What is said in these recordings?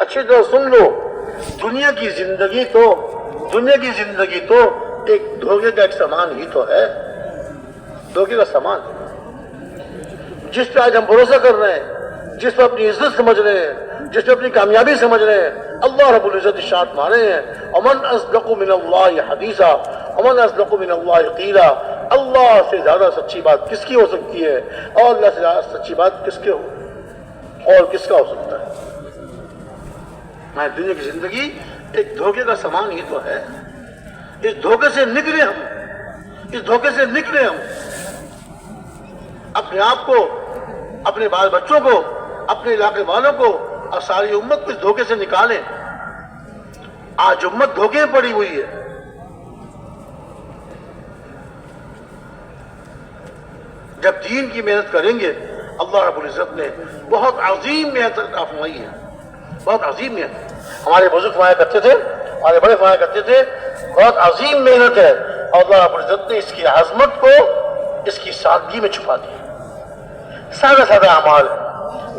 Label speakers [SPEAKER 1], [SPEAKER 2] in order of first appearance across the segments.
[SPEAKER 1] اچھی طرح سن لو، دنیا کی زندگی تو ایک دھوکے کا ایک سامان ہی تو ہے، دھوکے کا سامان، جس پہ آج ہم بھروسہ کر رہے ہیں، جس پہ اپنی عزت سمجھ رہے ہیں، جس پہ اپنی کامیابی سمجھ رہے ہیں، اللہ رب العزت ارشاد مارے ہیں ومن اصدق من اللہ حدیثا ومن اصدق من اللہ قیلا، اللہ سے زیادہ سچی بات کس کی ہو سکتی ہے، اور اللہ سے زیادہ سچی بات کس کے ہو اور کس کا ہو سکتا ہے؟ میں دنیا کی زندگی ایک دھوکے کا سامان ہی تو ہے، اس دھوکے سے نکلے ہم، اپنے آپ کو، اپنے بال بچوں کو، اپنے علاقے والوں کو اور ساری امت کو اس دھوکے سے نکالیں۔ آج امت دھوکے میں پڑی ہوئی ہے۔ جب دین کی محنت کریں گے، اللہ رب العزت نے بہت عظیم محنت عطا فرمائی ہے، بہت عظیم محنت۔ ہمارے بزرگ فرمایا کرتے تھے، ہمارے بڑے فرمایا کرتے تھے، بہت عظیم محنت ہے، اور اللہ رب العزت نے اس کی عظمت کو اس کی سادگی میں چھپا دیا۔ سادہ اعمال،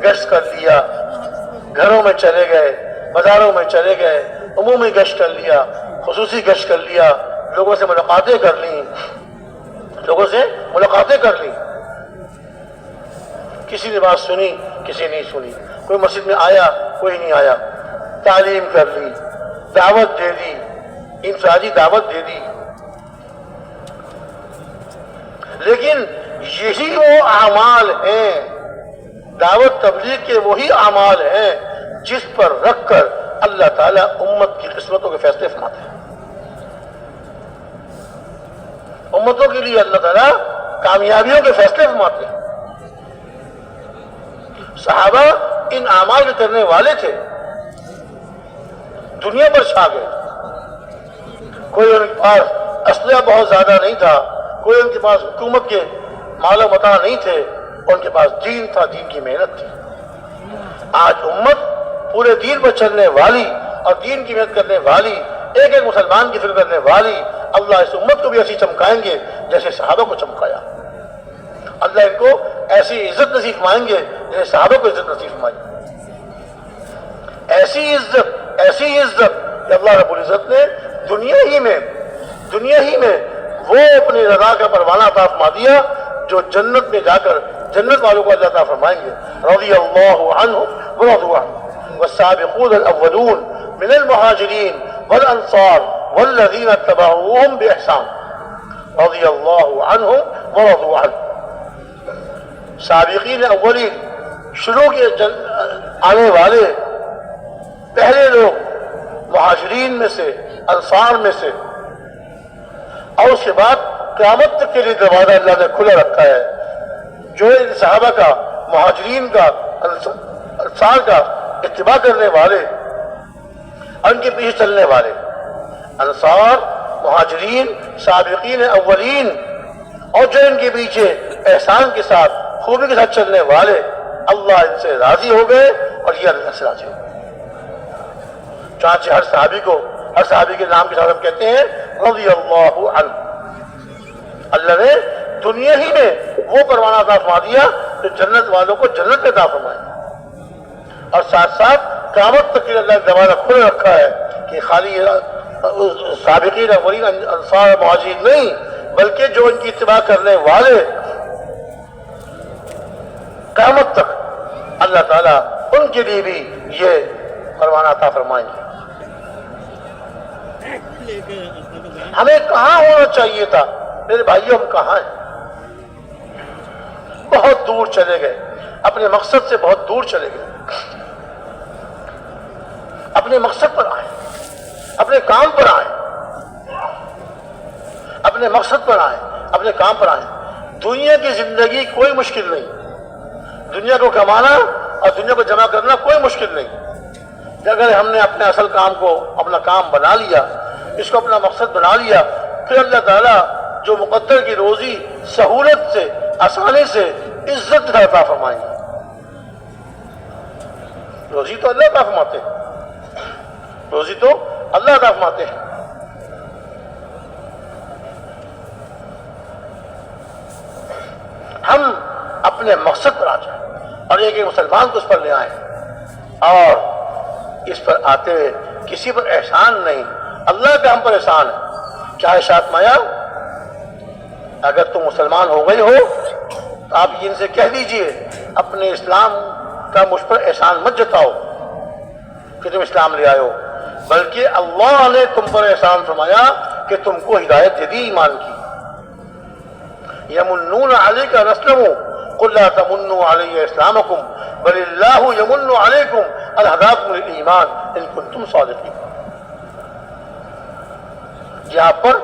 [SPEAKER 1] گشت کر لیا، گھروں میں چلے گئے، بازاروں میں چلے گئے، عمومی گشت کر لیا، خصوصی گشت کر لیا، لوگوں سے ملاقاتیں کر لیں، کسی نے بات سنی، کسی نہیں سنی، کوئی مسجد میں آیا، کوئی نہیں آیا، تعلیم کر لی، دعوت دے دی، انفرادی دعوت دے دی۔ لیکن یہی وہ اعمال ہیں، دعوت تبلیغ کے وہی اعمال ہیں جس پر رکھ کر اللہ تعالیٰ امت کی قسمتوں کے فیصلے فرماتے ہیں۔ امتوں کے لیے اللہ تعالیٰ کامیابیوں کے فیصلے فرماتے ہیں۔ صحابہ ان اعمال کے کرنے والے تھے، دنیا پر چھا گئے۔ کوئی ان کے پاس اسلحہ بہت زیادہ نہیں تھا، کوئی ان کے پاس حکومت کے مال و متاع نہیں تھے، ان کے پاس دین تھا، دین کی محنت تھی۔ آج امت پورے دین پر چلنے والی اور دین کی محنت کرنے والی، ایک ایک مسلمان کی فکر کرنے والی، اللہ اس امت کو بھی ایسی چمکائیں گے جیسے صحابہ کو چمکایا۔ اللہ ان کو ایسی عزت نصیب فرمائیں گے جیسے صحابہ کو عزت نصیب فرمائی۔ ایسی عزت کہ اللہ رب العزت نے دنیا ہی میں وہ اپنی رضا کا پروانہ عطا فرما دیا جو جنت میں جا کر جنت والوں کو اللہ عطا فرمائیں گے۔ رضی اللہ عنہم ورضوا عنہ والسابقون الاولون من المہاجرین والانصار والذین اتبعوهم بإحسان رضی اللہ عنہم ورضوا عنہ۔ سابقین اولین، شروع کے آنے والے پہلے لوگ مہاجرین میں سے، انصار میں سے، اور اس کے بعد قیامت تک کے لیے دروازہ اللہ نے کھلا رکھا ہے۔ جو ان صحابہ کا، مہاجرین کا، انصار کا اتباع کرنے والے، ان کے پیچھے چلنے والے، انصار، مہاجرین، سابقین اولین، اور جو ان کے پیچھے احسان کے ساتھ، خوبی کے ساتھ چلنے والے، اللہ ان سے راضی ہو گئے اور یہ اللہ سے راضی ہو گئے۔ چانچہ ہر صحابی کے نام کے ساتھ ہم کہتے ہیں رضی اللہ عنہ۔ اللہ نے دنیا ہی میں وہ پروانہ عطا فرما دیا جو جنت والوں کو جنت میں عطا فرمائے، اور ساتھ ساتھ قیامت تک اللہ نے دروازہ کھلا رکھا ہے کہ خالی سابقین اولین انصار مہاجرین نہیں، بلکہ جو ان کی اتباع کرنے والے قیامت تک اللہ تعالیٰ ان کے لیے بھی یہ پروانہ عطا فرمائیں گے۔ ہمیں کہاں ہونا چاہیے تھا؟ میرے بھائیوں، ہم کہاں ہیں؟ بہت دور چلے گئے، اپنے مقصد سے بہت دور چلے گئے۔ اپنے مقصد پر آئے، اپنے کام پر آئے، اپنے مقصد پر آئے، اپنے کام پر آئے۔ دنیا کی زندگی کوئی مشکل نہیں، دنیا کو کمانا اور دنیا کو جمع کرنا کوئی مشکل نہیں۔ اگر ہم نے اپنے اصل کام کو اپنا کام بنا لیا، اس کو اپنا مقصد بنا لیا، پھر اللہ تعالیٰ جو مقدر کی روزی سہولت سے، آسانی سے، عزت کا عطا فرمائیں گے۔ روزی تو اللہ عطا فرماتے ہیں، روزی تو اللہ عطا فرماتے ہیں۔ ہم اپنے مقصد پر آ جائیں اور ایک ایک مسلمان کو اس پر لے آئیں، اور یہ اس پر آتے ہوئے کسی پر احسان نہیں، اللہ کا ہم پر احسان ہے۔ کیا ارشاد فرمایا؟ اگر تم مسلمان ہو گئے ہو تو آپ ان سے کہہ دیجئے اپنے اسلام کا مجھ پر احسان مت جتاؤ کہ تم اسلام لے آئے ہو، بلکہ اللہ نے تم پر احسان فرمایا کہ تم کو ہدایت دے دی ایمان کی۔ یمنون علیک ان اسلموا قل لا تمنوا علی اسلامکم بل اللہ یمن علیکم ان ہداکم للایمان ان کنتم صادقین۔ یہ آپ پر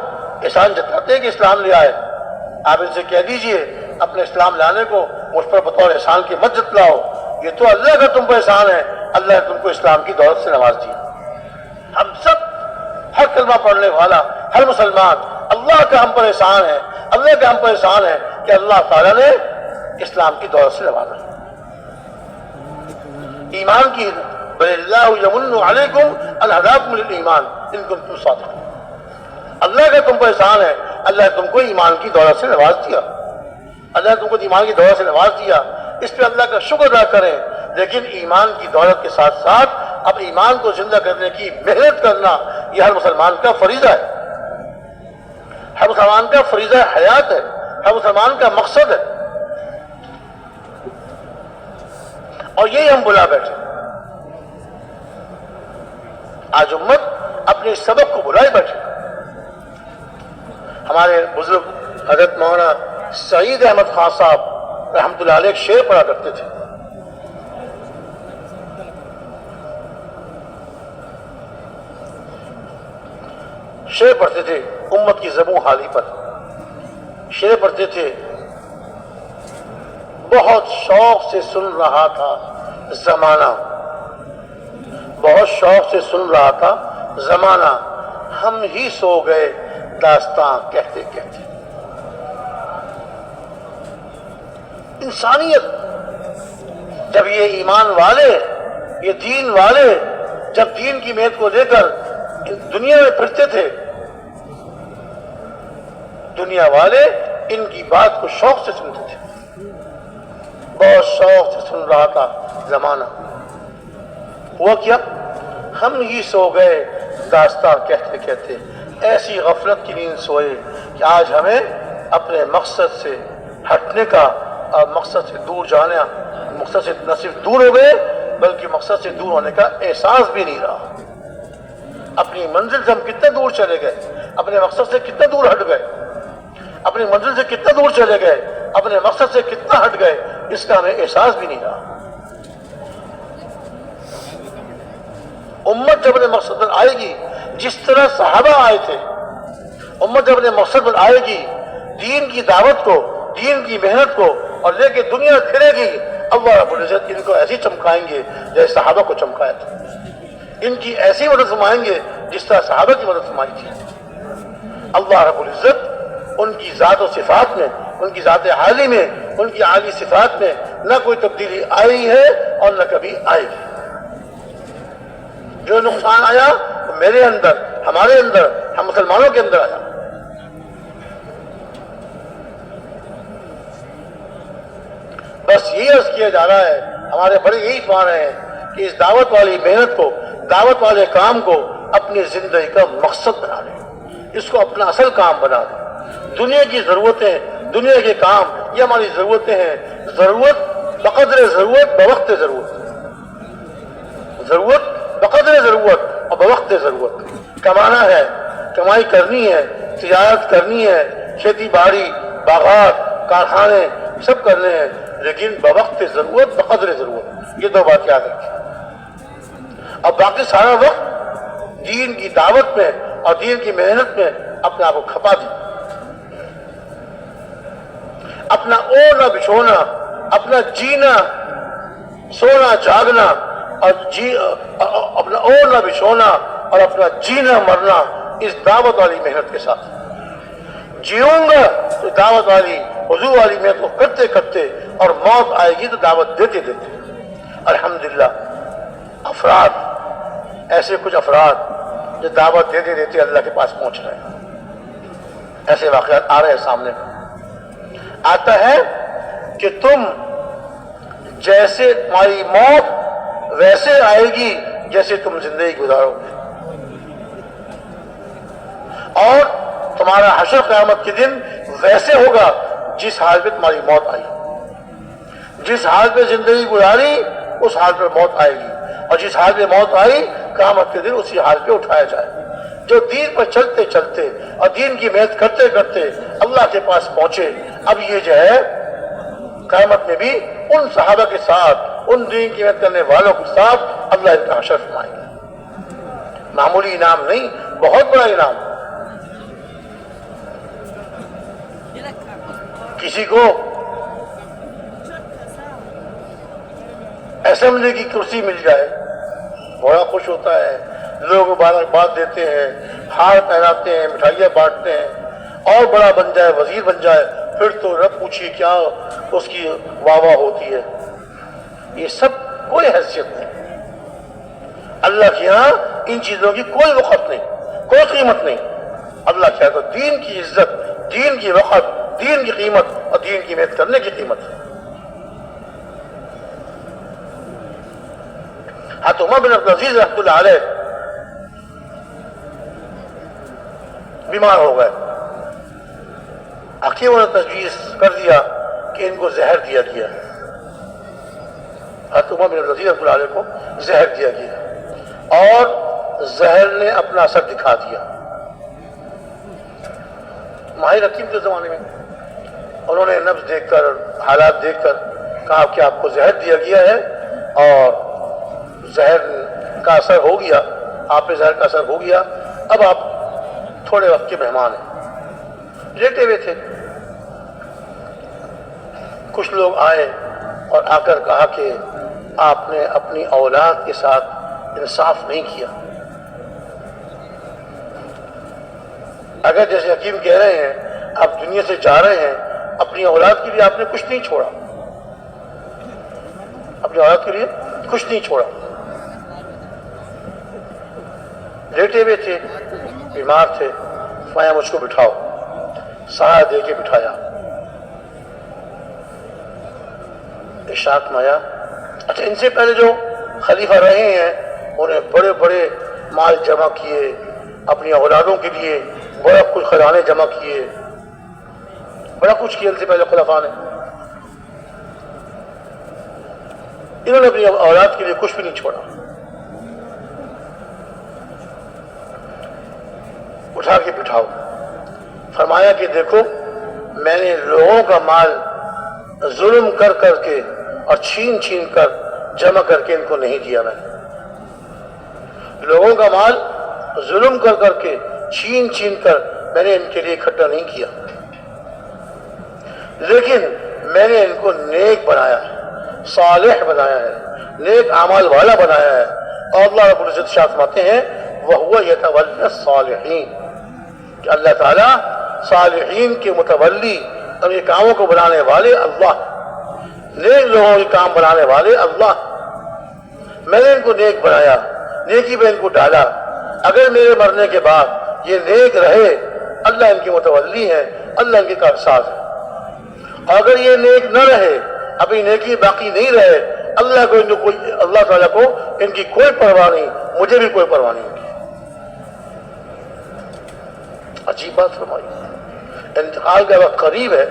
[SPEAKER 1] احسان جتاتے ہیں کہ اسلام لے آئے، آپ ان سے کہہ دیجئے اپنے اسلام لانے کو مجھ پر بطور احسان کی مت جتلاؤ، یہ تو اللہ کا تم پر احسان ہے، اللہ نے تم کو اسلام کی دولت سے نواز دیا۔ ہم سب، ہر کلمہ پڑھنے والا، ہر مسلمان، اللہ کا ہم پر احسان ہے، اللہ کا ہم پر احسان ہے کہ اللہ تعالیٰ نے اسلام کی دولت سے نوازا، ایمان کی۔ بل اللہ یمن علیکم ان ہداکم للایمان ان کنتم صادقین۔ اللہ کا تم پر احسان ہے، اللہ نے تم کو ایمان کی دولت سے نواز دیا، اللہ نے تم کو ایمان کی دولت سے نواز دیا، اس پہ اللہ کا شکر ادا کریں۔ لیکن ایمان کی دولت کے ساتھ ساتھ اب ایمان کو زندہ کرنے کی محنت کرنا یہ ہر مسلمان کا فریضہ ہے، ہر مسلمان کا فریضہ حیات ہے، ہر مسلمان کا مقصد ہے، اور یہی ہم بلا بیٹھے۔ آج امت اپنے سبق کو بلائے بیٹھے۔ ہمارے بزرگ حضرت مولانا سعید احمد خان صاحب رحمۃ اللہ علیہ ایک شعر پڑھا کرتے تھے، شعر پڑھتے تھے امت کی زبوں حالی پر، شعر پڑھتے تھے: بہت شوق سے سن رہا تھا زمانہ، بہت شوق سے سن رہا تھا زمانہ، ہم ہی سو گئے داستاں کہتے کہتے۔ انسانیت جب یہ ایمان والے، یہ دین والے جب دین کی محنت کو لے کر دنیا میں پھرتے تھے، دنیا والے ان کی بات کو شوق سے سنتے تھے۔ بہت شوق سے سن رہا تھا زمانہ، ہوا کیا؟ ہم ہی سو گئے داستاں کہتے کہتے، ایسی غفلت کی نیند سوئے کہ آج ہمیں اپنے مقصد سے ہٹنے کا اور مقصد سے دور جانے، مقصد سے نہ صرف دور ہو گئے بلکہ مقصد سے دور ہونے کا احساس بھی نہیں رہا۔ اپنی منزل سے ہم کتنے دور چلے گئے، اپنے مقصد سے کتنے دور ہٹ گئے، اپنی منزل سے کتنا دور چلے گئے، اپنے مقصد سے کتنا ہٹ گئے، اس کا ہمیں احساس بھی نہیں رہا۔ امت جب اپنے مقصد پر آئے گی جس طرح صحابہ آئے تھے، امت جب اپنے مقصد پر آئے گی، دین کی دعوت کو، دین کی محنت کو اور لے کے دنیا پھرے گی، اللہ رب العزت ان کو ایسی چمکائیں گے جیسے صحابہ کو چمکایا تھا، ان کی ایسی مدد فرمائیں گے جس طرح صحابہ کی مدد فرمائی تھی۔ اللہ رب العزت ان کی ذات و صفات میں، ان کی ذات عالی میں، ان کی عالی صفات میں نہ کوئی تبدیلی آئی ہے اور نہ کبھی آئے گی۔ جو نقصان آیا وہ میرے اندر، ہمارے اندر، ہم مسلمانوں کے اندر آیا۔ بس یہی عرض کیا جا رہا ہے، ہمارے بڑے یہی فرما رہے ہیں کہ اس دعوت والی محنت کو، دعوت والے کام کو اپنی زندگی کا مقصد بنا لیں، اس کو اپنا اصل کام بنا لیں۔ دنیا کی ضرورتیں، دنیا کے کام یہ ہماری ضرورتیں ہیں، ضرورت بقدر ضرورت بوقت ضرورت، ضرورت بقدر ضرورت اور بوقت ضرورت۔ کمانا ہے، کمائی کرنی ہے، تجارت کرنی ہے، کھیتی باڑی، باغات، کارخانے سب کرنے ہیں، لیکن بوقت ضرورت بقدر ضرورت، یہ دو بات یاد رکھیں۔ اور باقی سارا وقت دین کی دعوت میں اور دین کی محنت میں اپنے آپ کو کھپا دیں، اپنا اوڑھنا بچھونا، اپنا جینا سونا جاگنا اور اپنا اوڑھنا بچھونا اور اپنا جینا مرنا اس دعوت والی محنت کے ساتھ۔ جیوں گا تو دعوت والی، حضور والی محنت کو کرتے کرتے، اور موت آئے گی تو دعوت دیتے دیتے۔ الحمدللہ افراد، ایسے کچھ افراد جو دعوت دیتے دیتے اللہ کے پاس پہنچ رہے ہیں، ایسے واقعات آ رہے ہیں سامنے۔ آتا ہے کہ تم جیسے تمہاری موت ویسے آئے گی جیسے تم زندگی گزارو گے، اور تمہارا حشر قیامت کے دن ویسے ہوگا جس حال پہ تمہاری موت آئی، جس حال پہ زندگی گزاری اس حال پہ موت آئے گی، اور جس حال پہ موت آئی قیامت کے دن اسی حال پہ اٹھایا جائے۔ جو دین پر چلتے چلتے اور دین کی محنت کرتے کرتے اللہ کے پاس پہنچے، اب یہ جو ہے قیامت میں بھی ان صحابہ کے ساتھ، ان دین کی محنت کرنے والوں کے ساتھ اللہ ان کا حشر فرمائے گا۔ معمولی انعام نہیں، بہت بڑا انعام۔ کسی کو اسمبلی کی کرسی مل جائے بڑا خوش ہوتا ہے، لوگ مبارکباد دیتے ہیں، ہار پہناتے ہیں، مٹھائیاں بانٹتے ہیں، اور بڑا بن جائے، وزیر بن جائے، پھر تو رب پوچھیے کیا اس کی واہ واہ ہوتی ہے۔ یہ سب کوئی حیثیت نہیں، اللہ کے یہاں ان چیزوں کی کوئی وقت نہیں، کوئی قیمت نہیں۔ اللہ کیا تو دین کی عزت، دین کی وقت، دین کی قیمت اور دین کی محنت کرنے کی قیمت ہے۔ حضرت عمر بن عبدالعزیز رحمۃ اللہ علیہ بیمار ہو گئے، حکیموں نے تجویز کر دیا کہ ان کو زہر دیا گیا۔ حضرت عمر بن عبدالعزیز رحمۃ اللہ علیہ کو زہر دیا گیا، اور زہر نے اپنا اثر دکھا دیا۔ ماہر حکیم کے زمانے میں انہوں نے نبض دیکھ کر، حالات دیکھ کر کہا کہ آپ کو زہر دیا گیا ہے، اور زہر کا اثر ہو گیا، آپ پہ زہر کا اثر ہو گیا، اب آپ تھوڑے وقت کے مہمان ہیں۔ لیٹے ہوئے تھے، کچھ لوگ آئے اور آ کر کہا کہ آپ نے اپنی اولاد کے ساتھ انصاف نہیں کیا۔ اگر جیسے حکیم کہہ رہے ہیں آپ دنیا سے جا رہے ہیں، اپنی اولاد کے لیے آپ نے کچھ نہیں چھوڑا، اپنی اولاد کے لیے کچھ نہیں چھوڑا۔ لیٹے ہوئے تھے، بیمار تھے، فرمایا مجھ کو بٹھاؤ، سایہ دے کے بٹھایا۔ ارشاد فرمایا اچھا ان سے پہلے جو خلیفہ رہے ہیں انہیں بڑے بڑے مال جمع کیے، اپنی اولادوں کے لیے بڑا کچھ خزانے جمع کیے، بڑا کچھ کیا ان سے پہلے خلفاء نے، انہوں نے اپنی اولاد کے لیے کچھ بھی نہیں چھوڑا۔ اٹھا کے بٹھاؤ، فرمایا کہ دیکھو میں نے لوگوں کا مال ظلم کر کر کے اور چھین چھین کر جمع کر کے ان کو نہیں دیا، میں نے لوگوں کا مال ظلم کر کر کے چھین چھین کر میں نے ان کے لیے اکٹھا نہیں کیا، لیکن میں نے ان کو نیک بنایا ہے، صالح بنایا ہے، نیک اعمال والا بنایا ہے، اور اللہ رب العزت شاہ فرماتے ہیں وَهُوَ يَتَوَلَّى الصَّالِحِينَ کہ اللہ تعالیٰ صالحین کے متولی اور یہ کاموں کو بنانے والے اللہ، نیک لوگوں کے کام بنانے والے اللہ، میں نے ان کو نیک بنایا، نیکی پہ ان کو ڈالا، اگر میرے مرنے کے بعد یہ نیک رہے اللہ ان کے متولی ہیں، اللہ ان کے کارساز ہیں، اور اگر یہ نیک نہ رہے، ابھی نیکی باقی نہیں رہے، اللہ کو ان کو کوئی، اللہ تعالیٰ کو ان کی کوئی پرواہ نہیں، مجھے بھی کوئی پرواہ نہیں۔ عجیب بات فرمائی، انتقال کا وقت قریب ہے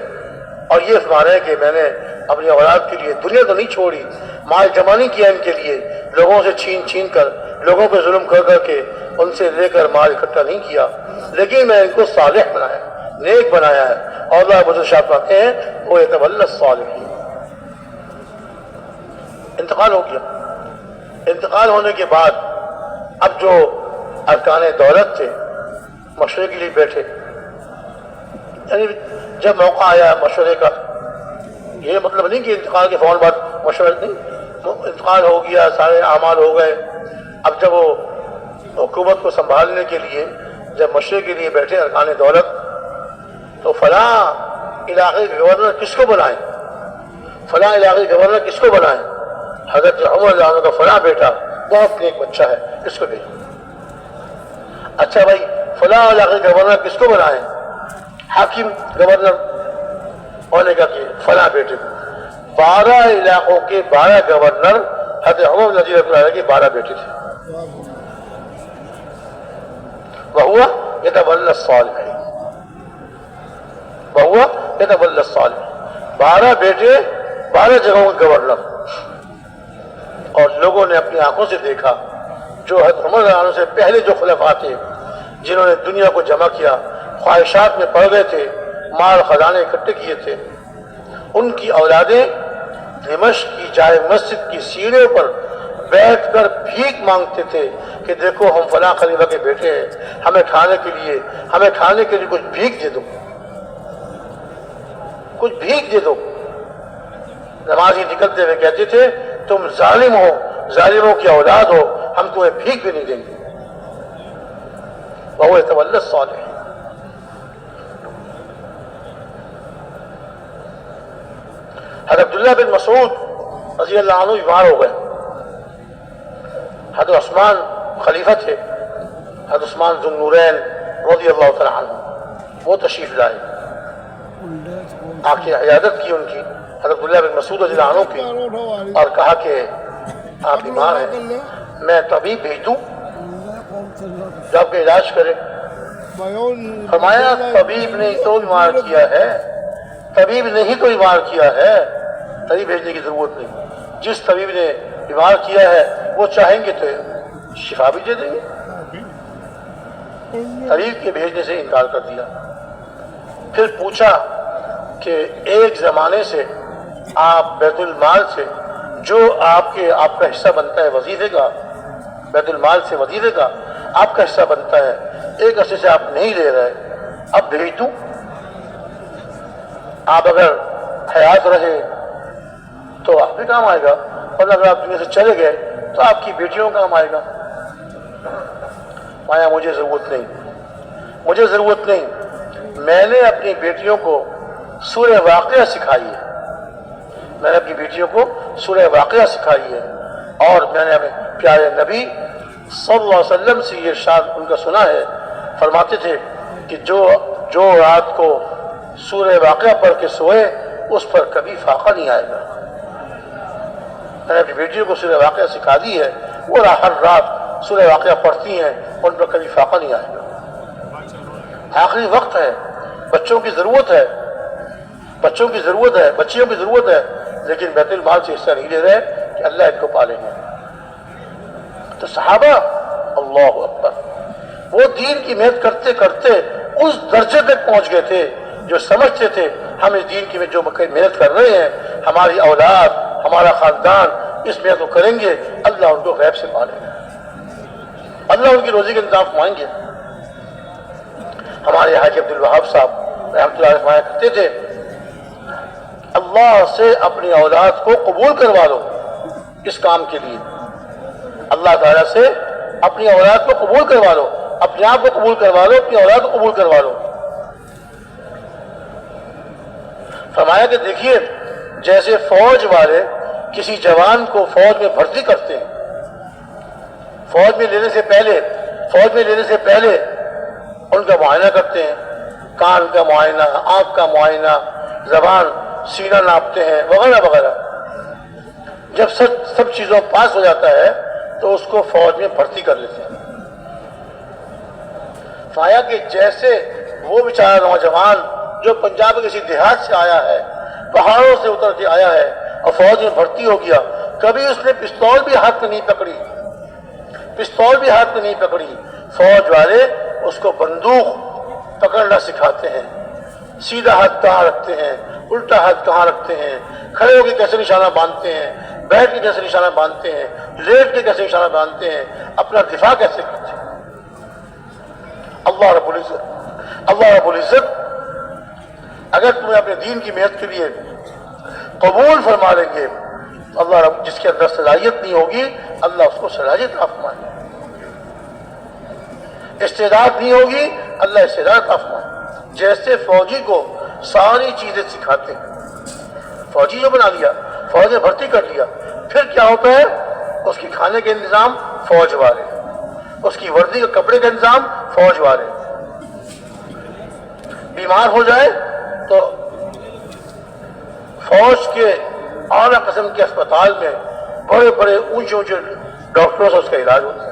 [SPEAKER 1] اور یہ فرما رہے ہیں کہ میں نے اپنی اولاد کے لیے دنیا تو نہیں چھوڑی، مال جمع نہیں کیا ان کے لیے، لوگوں سے چھین چھین کر، لوگوں پہ ظلم کر کر کے ان سے لے کر مال اکٹھا نہیں کیا، لیکن میں ان کو صالح بنایا، نیک بنایا ہے، اور اللہ بزرگ شاہ کہتے ہیں وہ یتولی الصالحین۔ انتقال ہو گیا، انتقال ہونے کے بعد اب جو ارکان دولت تھے مشورے کے لیے بیٹھے، یعنی جب موقع آیا مشورے کا، یہ مطلب نہیں کہ انتقال کے فوراً بعد مشورہ نہیں، انتقال ہو گیا، سارے اعمال ہو گئے، اب جب وہ حکومت کو سنبھالنے کے لیے جب مشورے کے لیے بیٹھے ارکان دولت، تو فلاں علاقے کے گورنر کس کو بنائیں، فلاں علاقے کے گورنر کس کو بنائیں، حضرت عمر رضی اللہ عنہ کا فلاں بیٹا بہت نیک بچہ ہے اس کو بھیجو، اچھا بھائی فلاں علاقے کے گورنر کس کو بنائیں، حاکم گورنر ہونے کا کہ فلاں بیٹے کو، 12 علاقوں کے 12 گورنر حضرت عمر رضی اللہ عنہ کے 12 بیٹے تھے، وہوا یتولی الصالحین، وہوا یتولی الصالحین، 12 بیٹے 12 جگہوں کے گورنر، اور لوگوں نے اپنی آنکھوں سے دیکھا جو حضرت عمر رضی اللہ عنہ سے پہلے جو خلفاء تھے جنہوں نے دنیا کو جمع کیا، خواہشات میں پڑ گئے تھے، مال خزانے اکٹھے کیے تھے، ان کی اولادیں دمشق کی جائے مسجد کی سیڑھیوں پر بیٹھ کر بھیک مانگتے تھے کہ دیکھو ہم فلاں خلیفہ کے بیٹے ہیں، ہمیں کھانے کے لیے کچھ بھیک دے دو، کچھ بھیک دے دو۔ نمازی نکلتے ہوئے کہتے تھے تم ظالم ہو، ظالموں کی اولاد ہو، ہم تمہیں بھیک بھی نہیں دیں گے۔ وَهُوَ يَتَوَلَّى الصَّالِحِينَ۔ حضرت عبداللہ بن مسعود رضی اللہ عنہ بیمار ہو گئے، حضرت عثمان خلیفہ تھے، حضرت عثمان ذو النورین رضی اللہ تعالیٰ عنہ، وہ تشریف لائے، آ کے عیادت کی ان کی، حضرت عبداللہ بن مسعود رضی اللہ عنہ کی، اور کہا کہ آپ بیمار ہیں، میں طبیب بھیج دوں جو آپ کا علاج کرے؟ فرمایا طبیب نے تو بیمار کیا ہے، طبیب نے ہی تو بیمار کیا ہے، طبیب بھیجنے کی ضرورت نہیں، جس طبیب نے بیمار کیا ہے وہ چاہیں گے تو شفا بھی دے دیں گے۔ طبیب کے بھیجنے سے انکار کر دیا۔ پھر پوچھا کہ ایک زمانے سے آپ بیت المال سے جو آپ کا حصہ بنتا ہے وظیفے کا، بیت المال سے وظیفے کا آپ کا حصہ بنتا ہے، ایک عرصے سے آپ نہیں لے رہے، اب بھیج دوں؟ آپ اگر حیات رہے تو آپ بھی کام آئے گا، اور اگر آپ دنیا سے چلے گئے تو آپ کی بیٹیوں کا کام آئے گا۔ مایا مجھے ضرورت نہیں، میں نے اپنی بیٹیوں کو سورہ واقعہ سکھائی ہے، اور میں نے اپنے پیارے نبی صلی اللہ علیہ وسلم سے یہ ارشاد ان کا سنا ہے، فرماتے تھے کہ جو رات کو سورہ واقعہ پڑھ کے سوئے اس پر کبھی فاقہ نہیں آئے گا۔ میں نے اپنی بیٹیوں کو سورہ واقعہ سکھا دی ہے، وہ ہر رات سورہ واقعہ پڑھتی ہیں، ان پر کبھی فاقہ نہیں آئے گا۔ آخری وقت ہے، بچیوں کی ضرورت ہے، لیکن بیت المال سے حصہ نہیں لے رہے کہ اللہ ان کو پالیں گے۔ تو صحابہ اللہ اکبر، وہ دین کی محنت کرتے کرتے اس درجے تک پہنچ گئے تھے جو سمجھتے تھے ہم اس دین کی جو محنت کر رہے ہیں، ہماری اولاد، ہمارا خاندان اس محنت کو کریں گے، اللہ ان کو غیب سے پالے گا، اللہ ان کی روزی کا انتظام فرمائیں گے۔ ہمارے حاجی عبد الوہاب صاحب رحمۃ اللہ علیہ فرمایا کرتے تھے اللہ سے اپنی اولاد کو قبول کروا لو اس کام کے لیے، اللہ تعالیٰ سے اپنی اولاد کو قبول کروا لو، اپنے آپ کو قبول کروا لو، اپنی اولاد کو قبول کروا لو۔ فرمایا کہ دیکھیے جیسے فوج والے کسی جوان کو فوج میں بھرتی کرتے ہیں، فوج میں لینے سے پہلے ان کا معائنہ کرتے ہیں، کان کا معائنہ، آنکھ کا معائنہ، زبان، سینہ ناپتے ہیں وغیرہ وغیرہ۔ جب سب چیزوں پاس ہو جاتا ہے تو اس کو فوج میں بھرتی کر لیتے ہیں۔ فرمایا کہ جیسے وہ بیچارہ نوجوان جو پنجاب کے کسی دیہات سے آیا ہے، پہاڑوں سے اتر کے آیا ہے اور فوج میں بھرتی ہو گیا، کبھی اس نے پستول بھی ہاتھ میں نہیں پکڑی، فوج والے اس کو بندوق پکڑنا سکھاتے ہیں، سیدھا ہاتھ کہاں رکھتے ہیں، الٹا ہاتھ کہاں رکھتے ہیں، کھڑے ہو کے کیسے نشانہ باندھتے ہیں، بیٹھ کے کیسے نشانہ باندھتے ہیں، لیٹ کے کیسے نشانہ باندھتے ہیں، اپنا دفاع کیسے کرتے ہیں۔ اللہ رب العزت اگر تمہیں اپنے دین کی محنت کے لیے قبول فرما لیں گے، اللہ رب جس کے اندر صلاحیت نہیں ہوگی اللہ اس کو صلاحیت عطا فرمائے گا، استعداد نہیں ہوگی اللہ استعداد عطا فرمائے گا۔ جیسے فوجی کو ساری چیزیں سکھاتے ہیں، فوجی جو بنا لیا، فوج نے بھرتی کر لیا، پھر کیا ہوتا ہے اس کی کھانے کے انتظام فوج والے، اس کی وردی کے کپڑے کا انتظام فوج والے، بیمار ہو جائے تو فوج کے اعلیٰ قسم کے اسپتال میں بڑے بڑے اونچے ڈاکٹروں سے اس کا علاج ہوتا ہے۔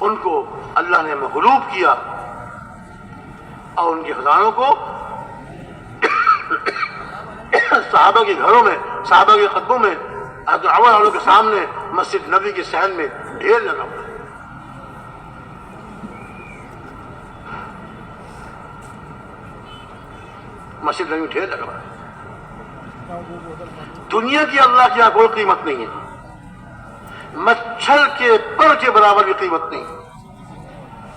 [SPEAKER 1] ان کو اللہ نے مغلوب کیا اور ان کے خزانوں کو صحابہ کے گھروں میں، صحابہ کے قدموں میں، حضرت عمر والوں کے سامنے مسجد نبی کے صحن میں ڈھیر لگا ہوا ہے۔ مسجد نبی میں ڈھیر لگا ہوا ہے۔ دنیا کی اللہ کی یہاں کوئی قیمت نہیں ہے، مچھر کے پر کے برابر بھی قیمت نہیں،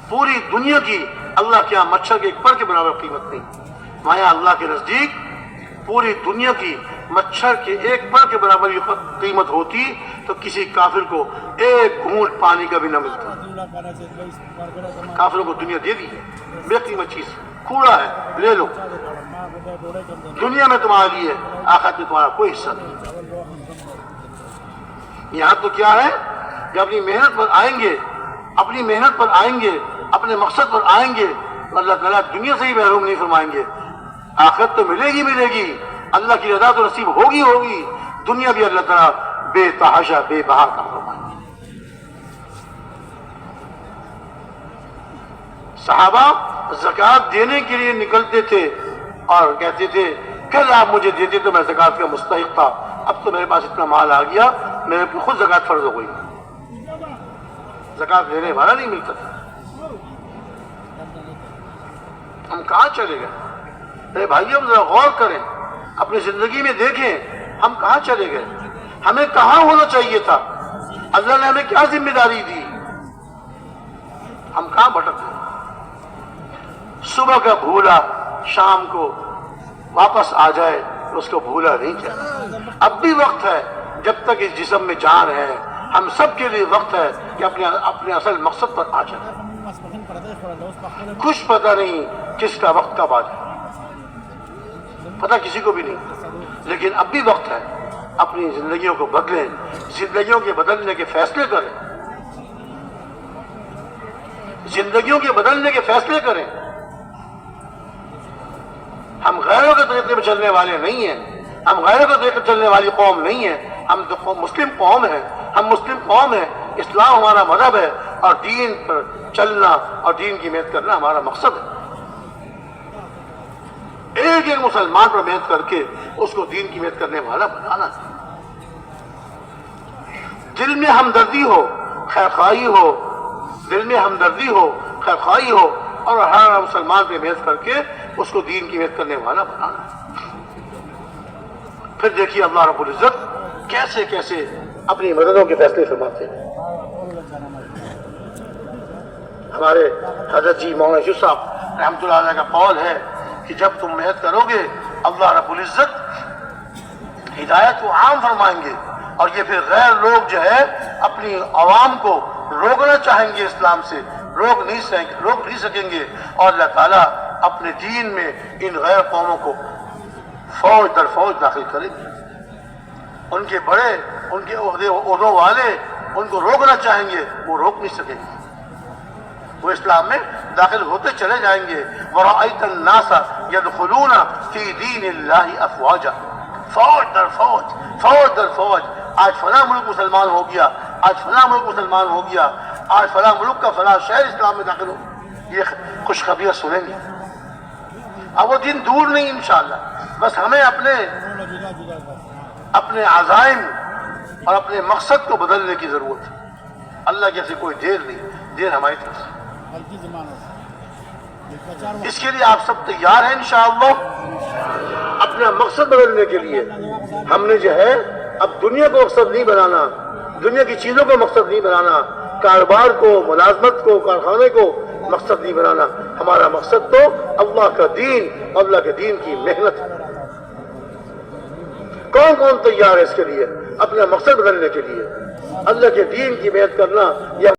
[SPEAKER 1] پوری دنیا کی اللہ کے یہاں مچھر کے ایک پر کے برابر قیمت نہیں۔ وہاں اللہ کے نزدیک پوری دنیا کی مچھر کے ایک پر کے برابر قیمت ہوتی تو کسی کافر کو ایک گھونٹ پانی کا بھی نہ ملتا۔ کافروں کو دنیا دے دی ہے، بے قیمت چیز، کوڑا ہے، لے لو، دنیا میں تمہارے لیے، آخرت میں تمہارا کوئی حصہ نہیں۔ یہاں تو کیا ہے کہ اپنی محنت پر آئیں گے، اپنی محنت پر آئیں گے، اپنے مقصد پر آئیں گے تو اللہ تعالیٰ دنیا سے ہی محروم نہیں فرمائیں گے، آخرت تو ملے گی، اللہ کی رضا تو نصیب ہوگی، دنیا بھی اللہ تعالیٰ بے تحاشا بے بہا کا فرمائیں گے۔ صحابہ زکوٰۃ دینے کے لیے نکلتے تھے اور کہتے تھے کل آپ مجھے دیتے تو میں زکوٰۃ کا مستحق تھا، اب تو میرے پاس اتنا مال آ گیا، میرے پر خود زکوٰۃ فرض ہو گئی، زکوٰۃ لینے والا نہیں ملتا تھا۔ ہم کہاں چلے گئے؟ ارے بھائی ہم ذرا غور کریں، اپنی زندگی میں دیکھیں ہم کہاں چلے گئے، ہمیں کہاں ہونا چاہیے تھا، اللہ نے ہمیں کیا ذمہ داری دی، ہم کہاں بھٹک گئے۔ صبح کا بھولا شام کو واپس آ جائے تو اس کو بھولا نہیں جائے۔ اب بھی وقت ہے، جب تک اس جسم میں جان ہے، ہم سب کے لیے وقت ہے کہ اپنے اصل مقصد پر آ جائے۔ کچھ پتہ نہیں کس کا وقت کب آ جائے، پتہ کسی کو بھی نہیں، لیکن اب بھی وقت ہے، اپنی زندگیوں کو بدلیں، زندگیوں کے بدلنے کے فیصلے کریں، زندگیوں کے بدلنے کے فیصلے کریں۔ ہم غیروں کے طریقے پہ چلنے والے نہیں ہیں، ہم غیروں کے طریقے پہ چلنے والی قوم نہیں ہیں، ہم تو مسلم قوم ہیں، ہم مسلم قوم ہیں، اسلام ہمارا مذہب ہے اور دین پر چلنا اور دین کی محنت کرنا ہمارا مقصد ہے۔ ایک ایک مسلمان پر محنت کر کے اس کو دین کی محنت کرنے والا بنانا ہے۔ دل میں ہمدردی ہو، خیرخواہی ہو، دل میں ہمدردی ہو، خیرخواہی ہو اور ہر مسلمان پہ محنت کر کے اس کو دین کی محنت کرنے والا بنانا ہے۔ پھر دیکھیے اللہ رب العزت کیسے کیسے اپنی مددوں کے فیصلے فرماتے ہیں۔ ہمارے حضرت جی مولانا یوسف صاحب رحمۃ اللہ علیہ کا قول ہے کہ جب تم محنت کرو گے اللہ رب العزت ہدایت کو عام فرمائیں گے، اور یہ پھر غیر لوگ جو ہے اپنی عوام کو روکنا چاہیں گے اسلام سے، روک نہیں سکیں گے، اور اللہ تعالیٰ اپنے دین میں ان غیر قوموں کو فوج در فوج داخل کریں گے۔ ان کے بڑے، ان کے عہدوں والے ان کو روکنا چاہیں گے، وہ روک نہیں سکیں گے، وہ اسلام میں داخل ہوتے چلے جائیں گے۔ وَرَأَيْتَ النَّاسَ يَدْخُلُونَ فِي دِينِ اللَّهِ أَفْوَاجًا، فوج در فوج، فوج در فوج، آج فلاں ملک مسلمان ہو گیا، آج فلاں ملک مسلمان ہو گیا، آج فلاں ملک کا فلاں شہر اسلام میں داخل ہو، یہ خوشخبریاں سنیں گے۔ اب وہ دن دور نہیں انشاءاللہ، بس ہمیں اپنے عزائم اور اپنے مقصد کو بدلنے کی ضرورت ہے۔ اللہ کی ایسی کوئی دیر نہیں، دیر ہماری طرف سے۔ اس کے لیے آپ سب تیار ہیں انشاءاللہ اپنا مقصد بدلنے کے لیے۔ ہم نے جو ہے اب دنیا کو مقصد نہیں بنانا، دنیا کی چیزوں کو مقصد نہیں بنانا، کاروبار کو، ملازمت کو، کارخانے کو مقصد نہیں بنانا۔ ہمارا مقصد تو اللہ کا دین اور اللہ کے دین کی محنت ہے۔ کون کون تیار ہے اس کے لیے، اپنا مقصد بدلنے کے لیے؟ اللہ کے دین کی محنت کرنا یہ